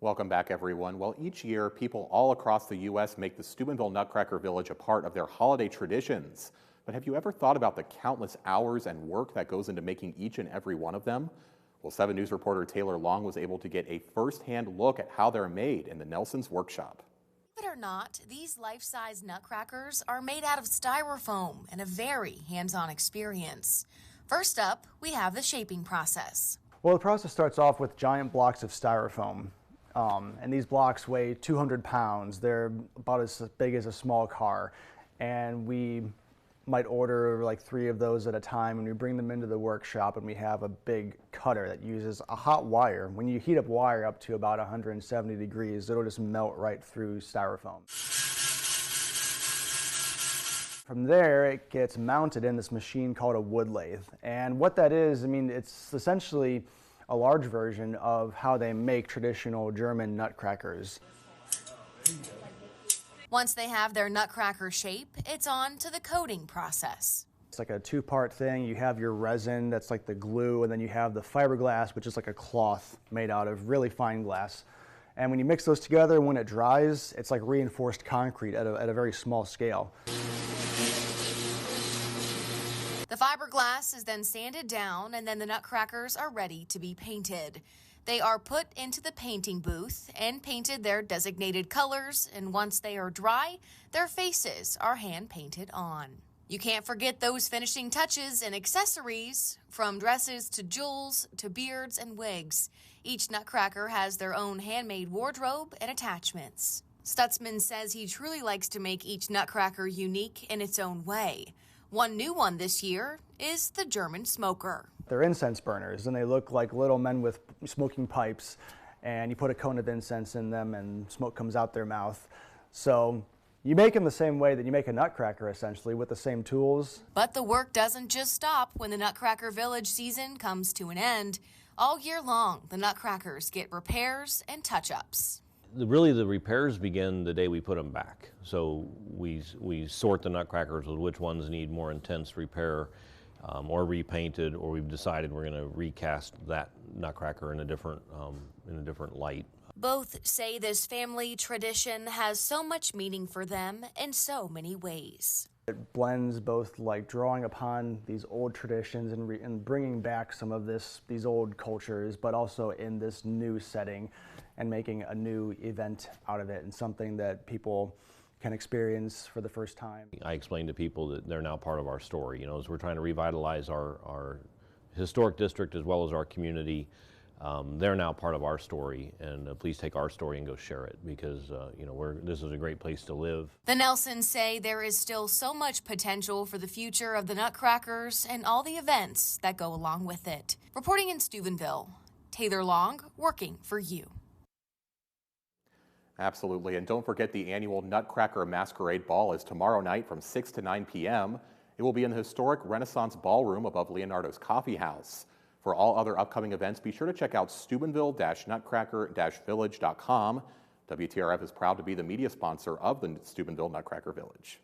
Welcome back, everyone. Well, each year, people all across the U.S. make the Steubenville Nutcracker Village a part of their holiday traditions. But have you ever thought about the countless hours and work that goes into making each and every one of them? Well, 7 News reporter Taylor Long was able to get a first-hand look at how they're made in the Nelson's workshop. Believe it or not, these life-size nutcrackers are made out of styrofoam and a very hands-on experience. First up, we have the shaping process. Well, the process starts off with giant blocks of styrofoam. And these blocks weigh 200 pounds. They're about as big as a small car. And we might order like 3 of those at a time, and we bring them into the workshop, and we have a big cutter that uses a hot wire. When you heat up wire up to about 170 degrees, it'll just melt right through styrofoam. From there, it gets mounted in this machine called a wood lathe. And what that is, it's essentially a large version of how they make traditional German nutcrackers. Once they have their nutcracker shape, it's on to the coating process. It's like a 2-part thing. You have your resin, that's like the glue, and then you have the fiberglass, which is like a cloth made out of really fine glass. And when you mix those together, when it dries, it's like reinforced concrete at a very small scale. The fiberglass is then sanded down, and then the nutcrackers are ready to be painted. They are put into the painting booth and painted their designated colors, and once they are dry, their faces are hand-painted on. You can't forget those finishing touches and accessories, from dresses to jewels to beards and wigs. Each nutcracker has their own handmade wardrobe and attachments. Stutzman says he truly likes to make each nutcracker unique in its own way. One new one this year is the German smoker. They're incense burners, and they look like little men with smoking pipes, and you put a cone of incense in them and smoke comes out their mouth. So you make them the same way that you make a nutcracker, essentially, with the same tools. But the work doesn't just stop when the Nutcracker Village season comes to an end. All year long, the nutcrackers get repairs and touch-ups. Really, the repairs begin the day we put them back. So we sort the nutcrackers with which ones need more intense repair or repainted, or we've decided we're going to recast that nutcracker in a different light. Both say this family tradition has so much meaning for them in so many ways. It blends both like drawing upon these old traditions and bringing back some of these old cultures, but also in this new setting and making a new event out of it and something that people can experience for the first time. I explain to people that they're now part of our story. You know, as we're trying to revitalize our historic district as well as our community, they're now part of our story, and please take our story and go share it, because this is a great place to live. The Nelsons say there is still so much potential for the future of the Nutcrackers and all the events that go along with it. Reporting in Steubenville, Taylor Long, working for you. Absolutely, and don't forget the annual Nutcracker Masquerade Ball is tomorrow night from 6 to 9 p.m. It will be in the historic Renaissance Ballroom above Leonardo's Coffee House. For all other upcoming events, be sure to check out Steubenville-nutcracker-village.com. WTRF is proud to be the media sponsor of the Steubenville Nutcracker Village.